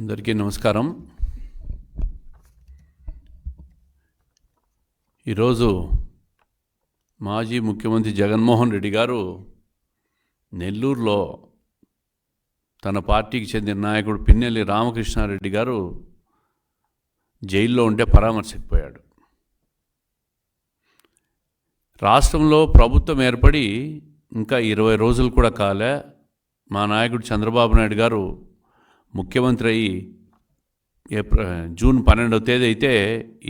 అందరికీ నమస్కారం. ఈరోజు మాజీ ముఖ్యమంత్రి జగన్మోహన్ రెడ్డి గారు నెల్లూరులో తన పార్టీకి చెందిన నాయకుడు పిన్నెల్లి రామకృష్ణారెడ్డి గారు జైల్లో ఉంటే పరామర్శకు పోయాడు. రాష్ట్రంలో ప్రభుత్వం ఏర్పడి ఇంకా 20 రోజులు కూడా కాలే. మా నాయకుడు చంద్రబాబు నాయుడు గారు ముఖ్యమంత్రి అయ్యి జూన్ 12వ తేదీ అయితే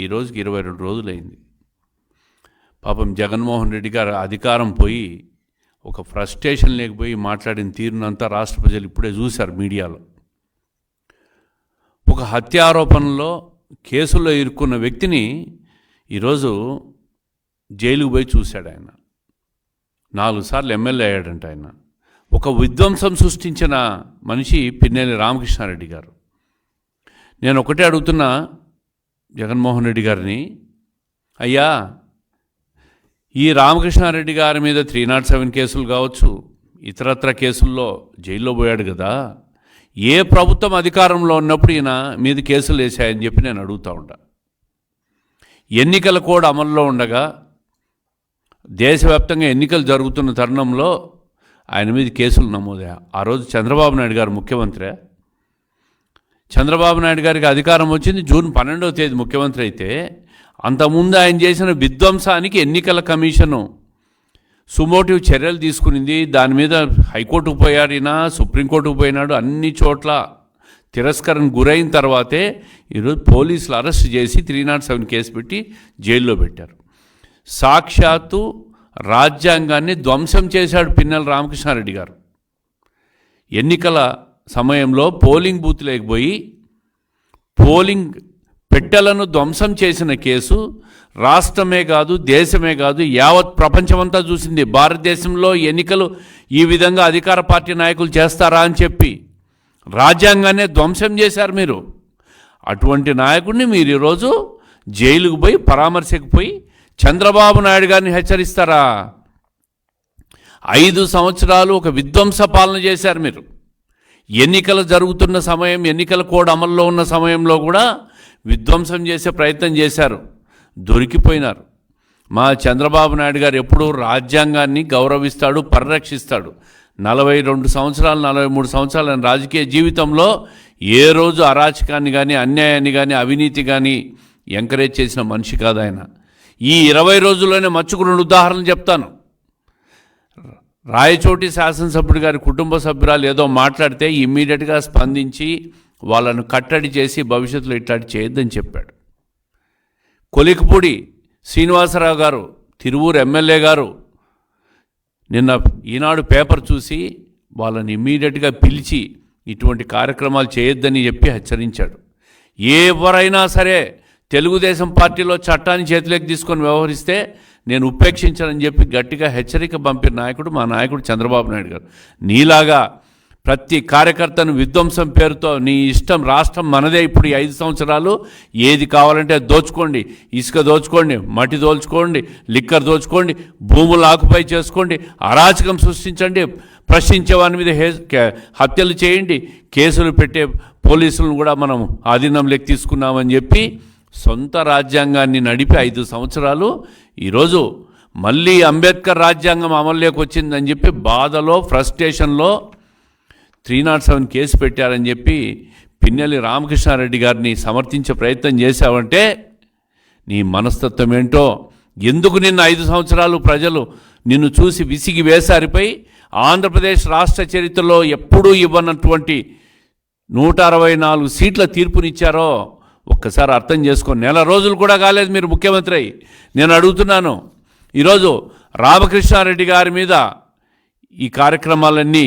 ఈ రోజుకి 22 రోజులైంది. పాపం జగన్మోహన్ రెడ్డి గారు అధికారం పోయి ఒక ఫ్రస్ట్రేషన్ లేకపోయి మాట్లాడిన తీరునంతా రాష్ట్ర ప్రజలు ఇప్పుడే చూశారు మీడియాలో. ఒక హత్యారోపణలో కేసుల్లో ఇరుక్కున్న వ్యక్తిని ఈరోజు జైలుకు పోయి చూశాడు. ఆయన 4 సార్లు ఎమ్మెల్యే అయ్యాడంట. ఆయన ఒక విధ్వంసం సృష్టించిన మనిషి పిన్నెల్లి రామకృష్ణారెడ్డి గారు. నేను ఒకటే అడుగుతున్నా జగన్మోహన్ రెడ్డి గారిని, అయ్యా ఈ రామకృష్ణారెడ్డి గారి మీద 307 కేసులు కావచ్చు, ఇతరత్ర కేసుల్లో జైల్లో పోయాడు కదా, ఏ ప్రభుత్వం అధికారంలో ఉన్నప్పుడు ఈయన మీద కేసులు వేశాయని చెప్పి నేను అడుగుతూ ఉంటా. ఎన్నికల కోడ్ అమల్లో ఉండగా దేశవ్యాప్తంగా ఎన్నికలు జరుగుతున్న తరుణంలో ఆయన మీద కేసులు నమోదయ్యా. ఆ రోజు చంద్రబాబు నాయుడు గారు ముఖ్యమంత్రి. చంద్రబాబు నాయుడు గారికి అధికారం వచ్చింది జూన్ 12వ తేదీ ముఖ్యమంత్రి అయితే, అంతకుముందు ఆయన చేసిన విధ్వంసానికి ఎన్నికల కమిషను సుమోటివ్ చర్యలు తీసుకునింది. దాని మీద హైకోర్టుకు పోయాడు, ఈయన సుప్రీంకోర్టుకు పోయినాడు. అన్ని చోట్ల తిరస్కరణ గురైన తర్వాతే ఈరోజు పోలీసులు అరెస్ట్ చేసి 307 కేసు పెట్టి జైల్లో పెట్టారు. సాక్షాత్తు రాజ్యాంగాన్ని ధ్వంసం చేశాడు పిన్నెల్లి రామకృష్ణారెడ్డి గారు. ఎన్నికల సమయంలో పోలింగ్ బూత్ లేకపోయి పోలింగ్ పెట్టెలను ధ్వంసం చేసిన కేసు రాష్ట్రమే కాదు, దేశమే కాదు, యావత్ ప్రపంచమంతా చూసింది. భారతదేశంలో ఎన్నికలు ఈ విధంగా అధికార పార్టీ నాయకులు చేస్తారా అని చెప్పి రాజ్యాంగాన్ని ధ్వంసం చేశారు మీరు. అటువంటి నాయకుడిని మీరు ఈరోజు జైలుకు పోయి పరామర్శకు పోయి చంద్రబాబు నాయుడు గారిని హెచ్చరిస్తారా? 5 సంవత్సరాలు ఒక విధ్వంస పాలన చేశారు మీరు. ఎన్నికలు జరుగుతున్న సమయం, ఎన్నికల కోడ్ అమల్లో ఉన్న సమయంలో కూడా విధ్వంసం చేసే ప్రయత్నం చేశారు, దొరికిపోయినారు. మా చంద్రబాబు నాయుడు గారు ఎప్పుడూ రాజ్యాంగాన్ని గౌరవిస్తాడు, పరిరక్షిస్తాడు. 42 సంవత్సరాలు 43 సంవత్సరాల రాజకీయ జీవితంలో ఏ రోజు అరాచకాన్ని కానీ, అన్యాయాన్ని కానీ, అవినీతి కానీ ఎంకరేజ్ చేసిన మనిషి కాదు ఆయన. ఈ 20 రోజుల్లోనే మచ్చుకు 2 ఉదాహరణలు చెప్తాను. రాయచోటి శాసనసభ్యుడి గారి కుటుంబ సభ్యురాలు ఏదో మాట్లాడితే ఇమ్మీడియట్గా స్పందించి వాళ్ళను కట్టడి చేసి భవిష్యత్తులో ఇట్లాంటి చేయొద్దని చెప్పాడు. కొలికపూడి శ్రీనివాసరావు గారు, తిరువూరు ఎమ్మెల్యే గారు నిన్న ఈనాడు పేపర్ చూసి వాళ్ళని ఇమ్మీడియట్గా పిలిచి ఇటువంటి కార్యక్రమాలు చేయొద్దని చెప్పి హెచ్చరించాడు. ఎవరైనా సరే తెలుగుదేశం పార్టీలో చట్టాన్ని చేతిలోకి తీసుకొని వ్యవహరిస్తే నేను ఉపేక్షించానని చెప్పి గట్టిగా హెచ్చరిక పంపిన నాయకుడు మా నాయకుడు చంద్రబాబు నాయుడు గారు. నీలాగా ప్రతి కార్యకర్తను విధ్వంసం పేరుతో నీ ఇష్టం, రాష్ట్రం మనదే ఇప్పుడు ఈ 5 సంవత్సరాలు, ఏది కావాలంటే దోచుకోండి, ఇసుక దోచుకోండి, మట్టి దోచుకోండి, లిక్కర్ దోచుకోండి, భూములు ఆకుపై చేసుకోండి, అరాచకం సృష్టించండి, ప్రశ్నించే వారి మీద హత్యలు చేయండి, కేసులు పెట్టే పోలీసులను కూడా మనం ఆధీనంలోకి తీసుకున్నామని చెప్పి సొంత రాజ్యాంగాన్ని నడిపి 5 సంవత్సరాలు ఈరోజు మళ్ళీ అంబేద్కర్ రాజ్యాంగం అమల్లోకి వచ్చిందని చెప్పి బాధలో, ఫ్రస్ట్రేషన్లో 307 కేసు పెట్టారని చెప్పి పిన్నెల్లి రామకృష్ణారెడ్డి గారిని సమర్థించే ప్రయత్నం చేశావంటే నీ మనస్తత్వం ఏంటో. ఎందుకు నిన్న 5 సంవత్సరాలు ప్రజలు నిన్ను చూసి విసిగి వేసారిపై ఆంధ్రప్రదేశ్ రాష్ట్ర చరిత్రలో ఎప్పుడూ ఇవ్వనటువంటి 164 సీట్ల తీర్పునిచ్చారో ఒక్కసారి అర్థం చేసుకో. 1 రోజులు కూడా కాలేదు మీరు ముఖ్యమంత్రి అయ్యి. నేను అడుగుతున్నాను, ఈరోజు రామకృష్ణారెడ్డి గారి మీద ఈ కార్యక్రమాలన్నీ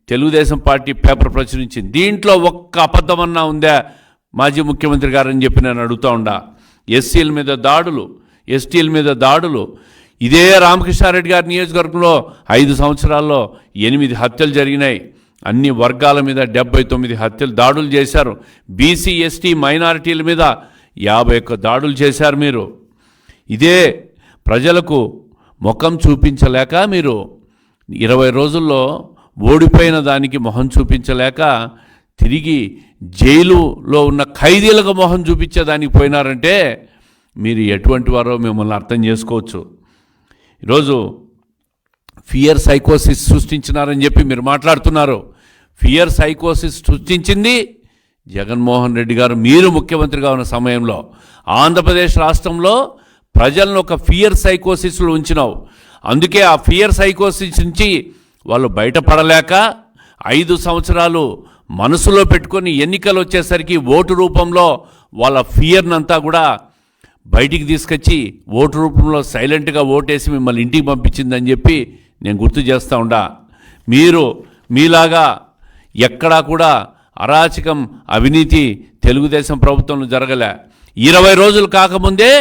తెలుగుదేశం పార్టీ పేపర్ ప్రచురించింది. దీంట్లో ఒక్క అబద్ధమన్నా ఉందా మాజీ ముఖ్యమంత్రి గారు అని చెప్పి నేను అడుగుతూ ఉండా. ఎస్సీల మీద దాడులు, ఎస్టీల మీద దాడులు, ఇదే రామకృష్ణారెడ్డి గారి నియోజకవర్గంలో 5 సంవత్సరాల్లో 8 హత్యలు జరిగినాయి. అన్ని వర్గాల మీద 79 దాడులు చేశారు. బీసీ, ఎస్టీ, మైనారిటీల మీద 51 దాడులు చేశారు మీరు. ఇదే ప్రజలకు ముఖం చూపించలేక మీరు 20 రోజుల్లో ఓడిపోయిన దానికి మొహం చూపించలేక తిరిగి జైలులో ఉన్న ఖైదీలకు మొహం చూపించేదానికి పోయినారంటే మీరు ఎటువంటి వారో మిమ్మల్ని అర్థం చేసుకోవచ్చు. ఈరోజు ఫియర్ సైకోసిస్ సృష్టించినారని చెప్పి మీరు మాట్లాడుతున్నారు. ఫియర్ సైకోసిస్ సృష్టించింది జగన్మోహన్ రెడ్డి గారు. మీరు ముఖ్యమంత్రిగా ఉన్న సమయంలో ఆంధ్రప్రదేశ్ రాష్ట్రంలో ప్రజలను ఒక ఫియర్ సైకోసిస్లో ఉంచినావు. అందుకే ఆ ఫియర్ సైకోసిస్ నుంచి వాళ్ళు బయటపడలేక 5 సంవత్సరాలు మనసులో పెట్టుకొని ఎన్నికలు వచ్చేసరికి ఓటు రూపంలో వాళ్ళ ఫియర్నంతా కూడా బయటికి తీసుకొచ్చి ఓటు రూపంలో సైలెంట్గా ఓటేసి మిమ్మల్ని ఇంటికి పంపించిందని చెప్పి నేను గుర్తు చేస్తూ ఉండా. మీరు మీలాగా ఎక్కడా కూడా అరాచకం అవినీతి తెలుగుదేశం ప్రభుత్వంలో జరగలే. 20 రోజులు కాకముందే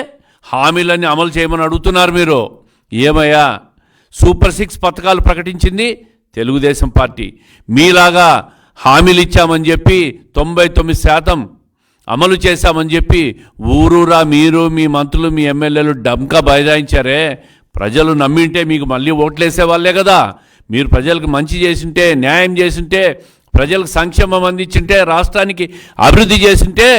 హామీలన్నీ అమలు చేయమని అడుగుతున్నారు మీరు. ఏమయ్యా, సూపర్ 6 పథకాలు ప్రకటించింది తెలుగుదేశం పార్టీ. మీలాగా హామీలు ఇచ్చామని చెప్పి 99% అమలు చేశామని చెప్పి ఊరూరా మీరు మీ మంత్రులు మీ ఎమ్మెల్యేలు డంకా బైదాయించారే. ప్రజలు నమ్మింటే మీకు మళ్ళీ ఓట్లేసే వాళ్ళే కదా. మీరు ప్రజలకు మంచి చేసింటే, న్యాయం చేసింటే, ప్రజలకు సంక్షేమం అందించింటే, రాష్ట్రానికి అభివృద్ధి చేసింటే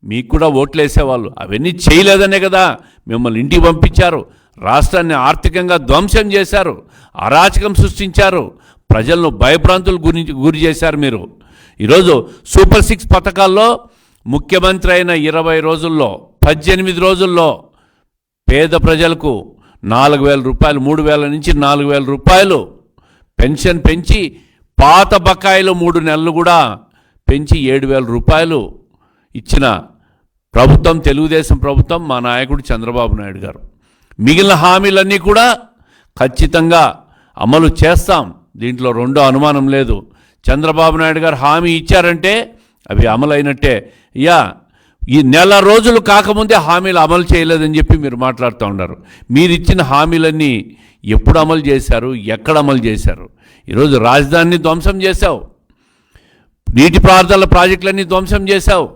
మీకు కూడా ఓట్లేసేవాళ్ళు. అవన్నీ చేయలేదనే కదా మిమ్మల్ని ఇంటికి పంపించారు. రాష్ట్రాన్ని ఆర్థికంగా ధ్వంసం చేశారు, అరాచకం సృష్టించారు, ప్రజలను భయభ్రాంతులు గురి చేశారు మీరు. ఈరోజు సూపర్ 6 పథకాల్లో ముఖ్యమంత్రి అయిన 20 రోజుల్లో 18 రోజుల్లో పేద ప్రజలకు 4,000 రూపాయలు, 3,000 నుంచి 4,000 రూపాయలు పెన్షన్ పెంచి, పాత బకాయిలు 3 నెలలు కూడా పెంచి 7,000 రూపాయలు ఇచ్చిన ప్రభుత్వం తెలుగుదేశం ప్రభుత్వం, మా నాయకుడు చంద్రబాబు నాయుడు గారు. మిగిలిన హామీలన్నీ కూడా ఖచ్చితంగా అమలు చేస్తాం, దీంట్లో రెండో అనుమానం లేదు. చంద్రబాబు నాయుడు గారు హామీ ఇచ్చారంటే అవి అమలైనట్టే. ఈ నెల రోజులు కాకముందే హామీలు అమలు చేయలేదని చెప్పి మీరు మాట్లాడుతూ ఉన్నారు. మీరు ఇచ్చిన హామీలన్నీ ఎప్పుడు అమలు చేశారు, ఎక్కడ అమలు చేశారు? ఈరోజు రాజధానిని ధ్వంసం చేశావు, నీటిపారుదల ప్రాజెక్టులన్నీ ధ్వంసం చేశావు.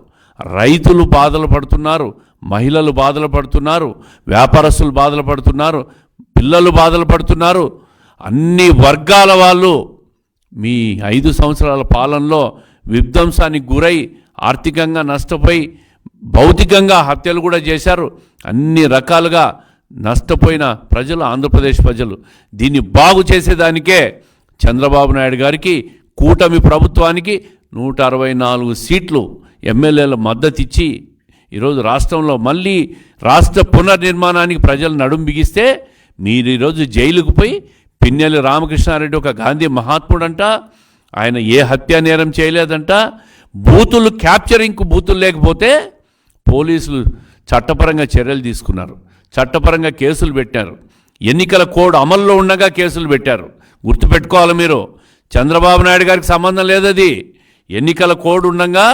రైతులు బాధలు పడుతున్నారు, మహిళలు బాధలు పడుతున్నారు, వ్యాపారస్తులు బాధలు పడుతున్నారు, పిల్లలు బాధలు పడుతున్నారు. అన్ని వర్గాల వాళ్ళు మీ 5 సంవత్సరాల పాలనలో విధ్వంసానికి గురై ఆర్థికంగా నష్టపోయి భౌతికంగా హత్యలు కూడా చేశారు. అన్ని రకాలుగా నష్టపోయిన ప్రజలు ఆంధ్రప్రదేశ్ ప్రజలు. దీన్ని బాగు చేసేదానికే చంద్రబాబు నాయుడు గారికి, కూటమి ప్రభుత్వానికి 164 సీట్లు ఎమ్మెల్యేల మద్దతు ఇచ్చి ఈరోజు రాష్ట్రంలో మళ్ళీ రాష్ట్ర పునర్నిర్మాణానికి ప్రజలు నడుం బిగిస్తే మీరు ఈరోజు జైలుకు పోయి, పిన్నెల్లి రామకృష్ణారెడ్డి ఒక గాంధీ మహాత్ముడంట, ఆయన ఏ హత్యా నేరం చేయలేదంట, బూతులు క్యాప్చరింగ్కు బూతులు లేకపోతే పోలీసులు చట్టపరంగా చర్యలు తీసుకున్నారు, చట్టపరంగా కేసులు పెట్టారు. ఎన్నికల కోడ్ అమల్లో ఉండగా కేసులు పెట్టారు. గుర్తుపెట్టుకోవాలి మీరు, చంద్రబాబు నాయుడు గారికి సంబంధం లేదది. ఎన్నికల కోడ్ ఉండగా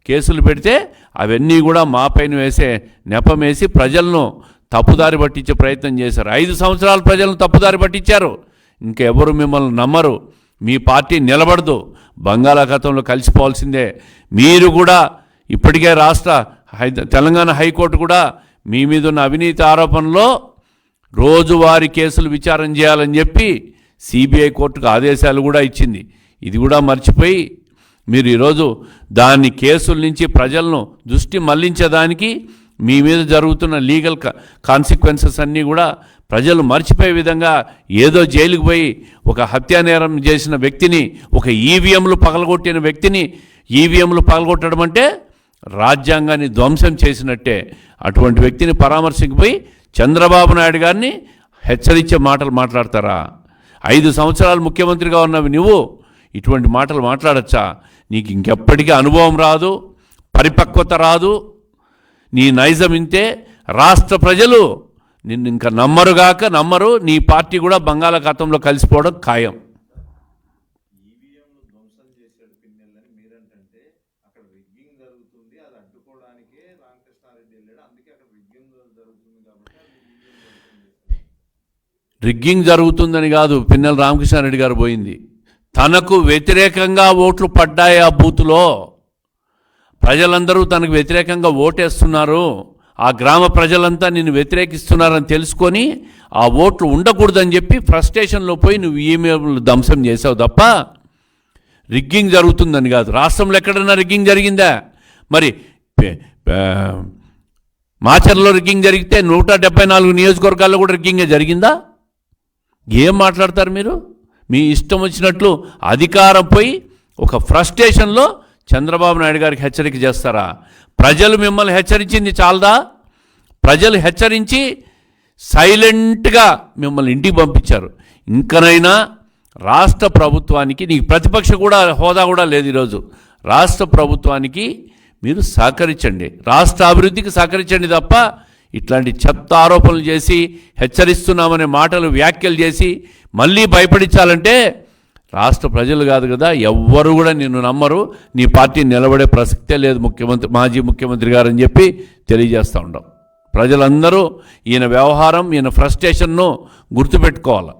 కేసులు పెడితే అవన్నీ కూడా మా పైన వేసే నెపం వేసి ప్రజలను తప్పుదారి పట్టించే ప్రయత్నం చేశారు. 5 సంవత్సరాలు ప్రజలను తప్పుదారి పట్టించారు. ఇంకెవరు మిమ్మల్ని నమ్మరు, మీ పార్టీ నిలబడదు, బంగాళాఖాతంలో కలిసిపోవాల్సిందే. మీరు కూడా ఇప్పటికే తెలంగాణ హైకోర్టు కూడా మీ మీద ఉన్న అవినీతి ఆరోపణలో రోజువారీ కేసులు విచారణ చేయాలని చెప్పి సిబిఐ కోర్టుకు ఆదేశాలు కూడా ఇచ్చింది. ఇది కూడా మర్చిపోయి మీరు ఈరోజు దాన్ని కేసుల నుంచి ప్రజలను దృష్టి మళ్లించేదానికి మీ మీద జరుగుతున్న లీగల్ కాన్సిక్వెన్సెస్ అన్నీ కూడా ప్రజలు మర్చిపోయే విధంగా ఏదో జైలుకు పోయి ఒక హత్యానేరం చేసిన వ్యక్తిని, ఒక ఈవీఎంలు పగలగొట్టిన వ్యక్తిని, ఈవీఎంలు పగలగొట్టడం అంటే రాజ్యాంగాన్ని ధ్వంసం చేసినట్టే. అటువంటి వ్యక్తిని పరామర్శకు పోయి చంద్రబాబు నాయుడు గారిని హెచ్చరించే మాటలు మాట్లాడతారా? 5 సంవత్సరాలు ముఖ్యమంత్రిగా ఉన్నవి నువ్వు ఇటువంటి మాటలు మాట్లాడచ్చా? నీకు ఇంకెప్పటికీ అనుభవం రాదు, పరిపక్వత రాదు, నీ నైజం ఇంతే. రాష్ట్ర ప్రజలు నిన్ను ఇంకా నమ్మరు. నీ పార్టీ కూడా బంగాళాఖాతంలో కలిసిపోవడం ఖాయం. రిగ్గింగ్ జరుగుతుందని కాదు పిన్నెల రామకృష్ణారెడ్డి గారు పోయింది. తనకు వ్యతిరేకంగా ఓట్లు పడ్డాయి. ఆ బూతులో ప్రజలందరూ తనకు వ్యతిరేకంగా ఓటేస్తున్నారు, ఆ గ్రామ ప్రజలంతా నిన్ను వ్యతిరేకిస్తున్నారని తెలుసుకొని ఆ ఓట్లు ఉండకూడదని చెప్పి ఫ్రస్ట్రేషన్లో పోయి నువ్వు ఈమెయిల్ ధ్వంసం చేసావు తప్ప రిగ్గింగ్ జరుగుతుందని కాదు. రాష్ట్రంలో ఎక్కడన్నా రిగ్గింగ్ జరిగిందా? మరి మాచర్లో రిగ్గింగ్ జరిగితే 174 నియోజకవర్గాల్లో కూడా రిగ్గింగే జరిగిందా? ఏం మాట్లాడతారు మీరు? మీ ఇష్టం వచ్చినట్లు అధికారం పోయి ఒక ఫ్రస్ట్రేషన్లో చంద్రబాబు నాయుడు గారికి హెచ్చరిక చేస్తారా? ప్రజలు మిమ్మల్ని హెచ్చరించింది చాలదా? ప్రజలు హెచ్చరించి సైలెంట్గా మిమ్మల్ని ఇంటికి పంపించారు. ఇంకనైనా రాష్ట్ర ప్రభుత్వానికి, నీకు ప్రతిపక్ష కూడా హోదా కూడా లేదు ఈరోజు, రాష్ట్ర ప్రభుత్వానికి మీరు సహకరించండి, రాష్ట్ర అభివృద్ధికి సహకరించండి తప్ప ఇట్లాంటి చెత్త ఆరోపణలు చేసి హెచ్చరిస్తున్నామనే మాటలు వ్యాఖ్యలు చేసి మళ్ళీ భయపడించాలంటే రాష్ట్ర ప్రజలు కాదు కదా, ఎవ్వరు కూడా నిన్ను నమ్మరు, నీ పార్టీ నిలబడే ప్రసక్తే లేదు మాజీ ముఖ్యమంత్రి గారు అని చెప్పి తెలియజేస్తూ ఉంటాం. ప్రజలందరూ ఈయన వ్యవహారం, ఈయన ఫ్రస్ట్రేషన్ను గుర్తుపెట్టుకోవాలి.